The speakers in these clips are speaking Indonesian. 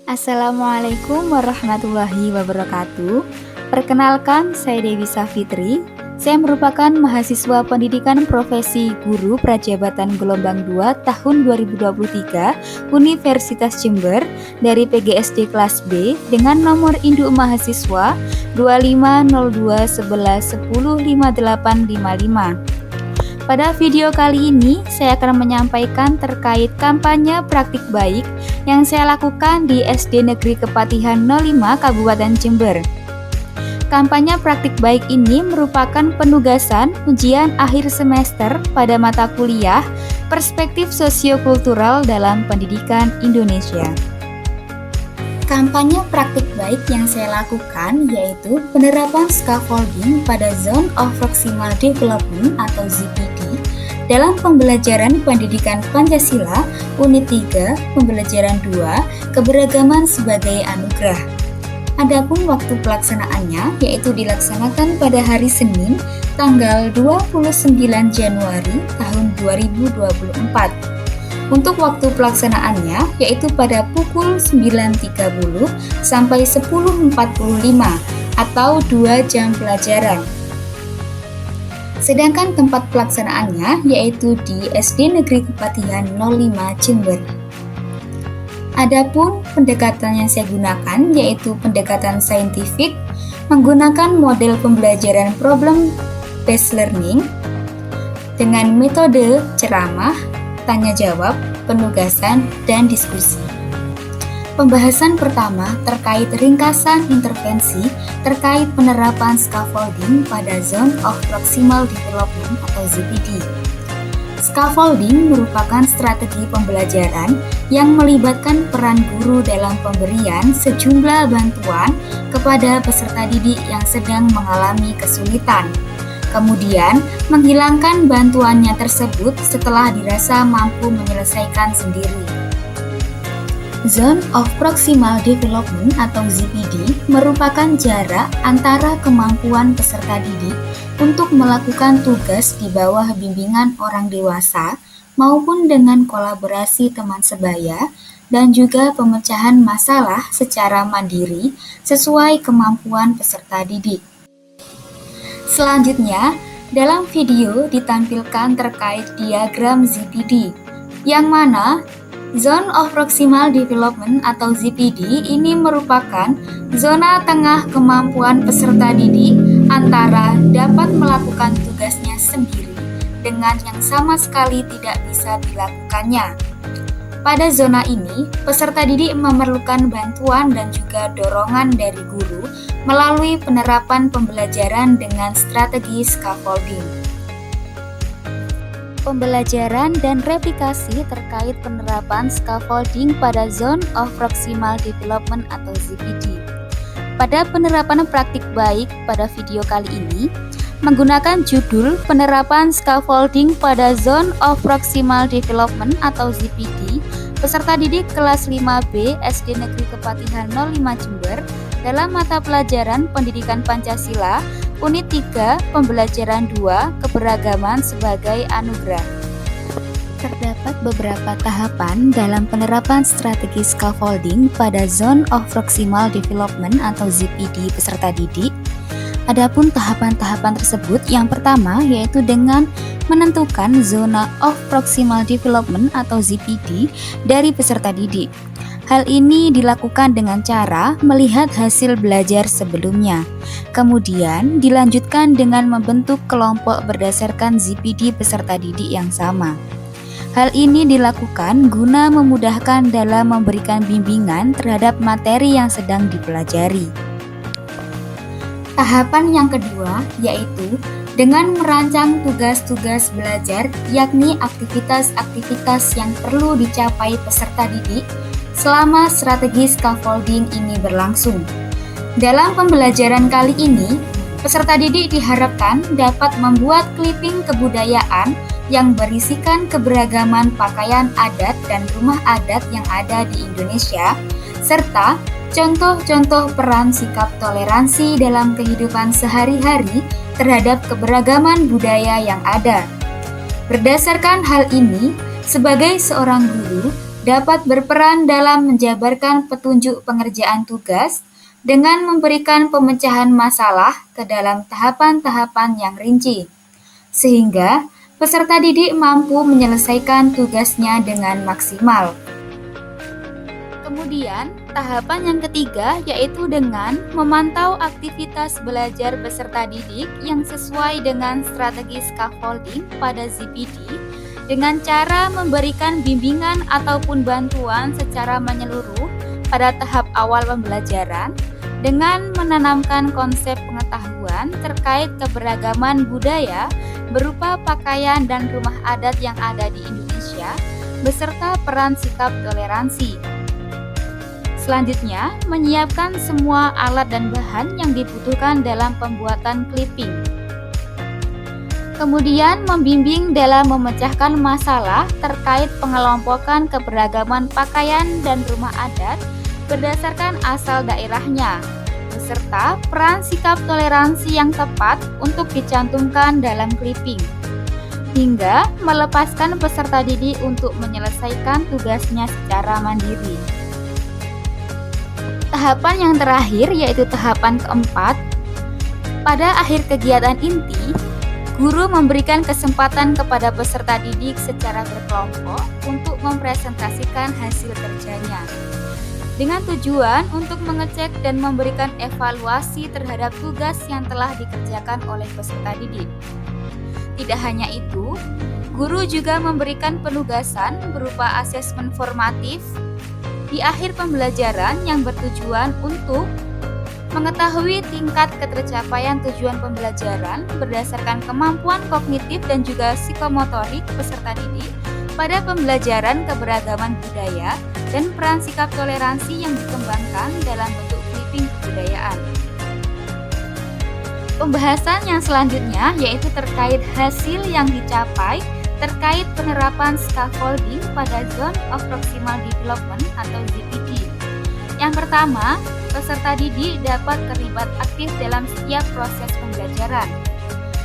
Assalamualaikum warahmatullahi wabarakatuh. Perkenalkan, saya Dewi Safitri. Saya merupakan mahasiswa pendidikan profesi guru Prajabatan Gelombang 2 tahun 2023 Universitas Jember dari PGSD kelas B dengan nomor induk mahasiswa 250211105855. Pada video kali ini, saya akan menyampaikan terkait kampanye praktik baik yang saya lakukan di SD Negeri Kepatihan 05 Kabupaten Jember. Kampanye praktik baik ini merupakan penugasan ujian akhir semester pada mata kuliah Perspektif Sosiokultural dalam Pendidikan Indonesia. Kampanye praktik baik yang saya lakukan yaitu penerapan scaffolding pada Zone of Proximal Development atau ZPD dalam pembelajaran pendidikan Pancasila Unit 3, pembelajaran 2, keberagaman sebagai anugerah. Adapun waktu pelaksanaannya yaitu dilaksanakan pada hari Senin tanggal 29 Januari tahun 2024. Untuk waktu pelaksanaannya yaitu pada pukul 9.30 sampai 10.45 atau 2 jam pelajaran. Sedangkan tempat pelaksanaannya yaitu di SD Negeri Kepatihan 05 Jember. Adapun pendekatan yang saya gunakan yaitu pendekatan saintifik menggunakan model pembelajaran problem based learning dengan metode ceramah, tanya jawab, penugasan, dan diskusi. Pembahasan pertama terkait ringkasan intervensi terkait penerapan scaffolding pada Zone of Proximal Development atau ZPD. Scaffolding merupakan strategi pembelajaran yang melibatkan peran guru dalam pemberian sejumlah bantuan kepada peserta didik yang sedang mengalami kesulitan. Kemudian, menghilangkan bantuannya tersebut setelah dirasa mampu menyelesaikan sendiri. Zone of Proximal Development atau ZPD merupakan jarak antara kemampuan peserta didik untuk melakukan tugas di bawah bimbingan orang dewasa maupun dengan kolaborasi teman sebaya dan juga pemecahan masalah secara mandiri sesuai kemampuan peserta didik. Selanjutnya, dalam video ditampilkan terkait diagram ZPD, yang mana Zone of Proximal Development atau ZPD ini merupakan zona tengah kemampuan peserta didik antara dapat melakukan tugasnya sendiri dengan yang sama sekali tidak bisa dilakukannya. Pada zona ini, peserta didik memerlukan bantuan dan juga dorongan dari guru melalui penerapan pembelajaran dengan strategi scaffolding. Pembelajaran dan replikasi terkait penerapan scaffolding pada Zone of Proximal Development atau ZPD. Pada penerapan praktik baik pada video kali ini, menggunakan judul penerapan scaffolding pada Zone of Proximal Development atau ZPD, peserta didik kelas 5B SD Negeri Kepatihan 05 Jember dalam mata pelajaran Pendidikan Pancasila Unit 3, pembelajaran 2, keberagaman sebagai anugerah. Terdapat beberapa tahapan dalam penerapan strategi scaffolding pada Zone of Proximal Development atau ZPD peserta didik. Adapun tahapan-tahapan tersebut yang pertama yaitu dengan menentukan zona of proximal development atau ZPD dari peserta didik. Hal ini dilakukan dengan cara melihat hasil belajar sebelumnya. Kemudian dilanjutkan dengan membentuk kelompok berdasarkan ZPD peserta didik yang sama. Hal ini dilakukan guna memudahkan dalam memberikan bimbingan terhadap materi yang sedang dipelajari. Tahapan yang kedua yaitu dengan merancang tugas-tugas belajar, yakni aktivitas-aktivitas yang perlu dicapai peserta didik selama strategi scaffolding ini berlangsung. Dalam pembelajaran kali ini, peserta didik diharapkan dapat membuat clipping kebudayaan yang berisikan keberagaman pakaian adat dan rumah adat yang ada di Indonesia, serta contoh-contoh peran sikap toleransi dalam kehidupan sehari-hari terhadap keberagaman budaya yang ada. Berdasarkan hal ini, sebagai seorang guru, dapat berperan dalam menjabarkan petunjuk pengerjaan tugas dengan memberikan pemecahan masalah ke dalam tahapan-tahapan yang rinci, sehingga peserta didik mampu menyelesaikan tugasnya dengan maksimal. Kemudian, tahapan yang ketiga yaitu dengan memantau aktivitas belajar peserta didik yang sesuai dengan strategi scaffolding pada ZPD dengan cara memberikan bimbingan ataupun bantuan secara menyeluruh pada tahap awal pembelajaran dengan menanamkan konsep pengetahuan terkait keberagaman budaya berupa pakaian dan rumah adat yang ada di Indonesia beserta peran sikap toleransi. Selanjutnya, menyiapkan semua alat dan bahan yang dibutuhkan dalam pembuatan clipping. Kemudian, membimbing dalam memecahkan masalah terkait pengelompokan keberagaman pakaian dan rumah adat berdasarkan asal daerahnya, beserta peran sikap toleransi yang tepat untuk dicantumkan dalam clipping, hingga melepaskan peserta didik untuk menyelesaikan tugasnya secara mandiri. Tahapan yang terakhir yaitu tahapan keempat. Pada akhir kegiatan inti, guru memberikan kesempatan kepada peserta didik secara berkelompok untuk mempresentasikan hasil kerjanya, dengan tujuan untuk mengecek dan memberikan evaluasi terhadap tugas yang telah dikerjakan oleh peserta didik. Tidak hanya itu, guru juga memberikan penugasan berupa asesmen formatif di akhir pembelajaran yang bertujuan untuk mengetahui tingkat ketercapaian tujuan pembelajaran berdasarkan kemampuan kognitif dan juga psikomotorik peserta didik pada pembelajaran keberagaman budaya dan peran sikap toleransi yang dikembangkan dalam bentuk clipping kebudayaan. Pembahasan yang selanjutnya yaitu terkait hasil yang dicapai terkait penerapan scaffolding pada Zone of Proximal Development atau ZPD. Yang pertama, peserta didik dapat terlibat aktif dalam setiap proses pembelajaran.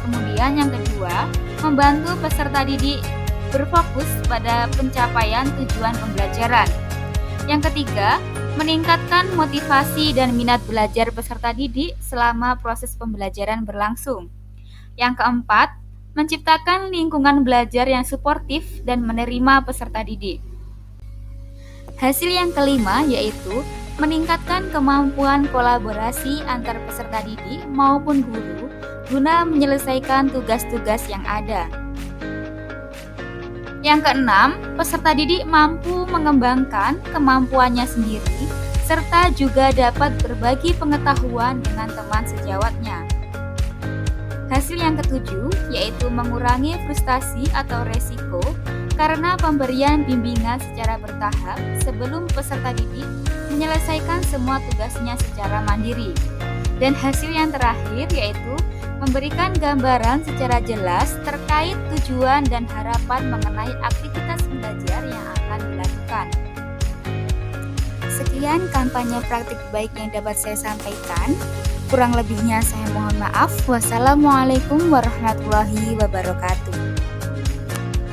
Kemudian yang kedua, membantu peserta didik berfokus pada pencapaian tujuan pembelajaran. Yang ketiga, meningkatkan motivasi dan minat belajar peserta didik selama proses pembelajaran berlangsung. Yang keempat, menciptakan lingkungan belajar yang suportif dan menerima peserta didik. Hasil yang kelima yaitu meningkatkan kemampuan kolaborasi antar peserta didik maupun guru guna menyelesaikan tugas-tugas yang ada. Yang keenam, peserta didik mampu mengembangkan kemampuannya sendiri serta juga dapat berbagi pengetahuan dengan teman sejawatnya. Hasil yang ketujuh yaitu mengurangi frustasi atau resiko karena pemberian bimbingan secara bertahap sebelum peserta didik menyelesaikan semua tugasnya secara mandiri. Dan hasil yang terakhir yaitu memberikan gambaran secara jelas terkait tujuan dan harapan mengenai aktivitas belajar yang akan dilakukan. Sekian kampanye praktik baik yang dapat saya sampaikan. Kurang lebihnya saya mohon maaf. Wassalamualaikum warahmatullahi wabarakatuh.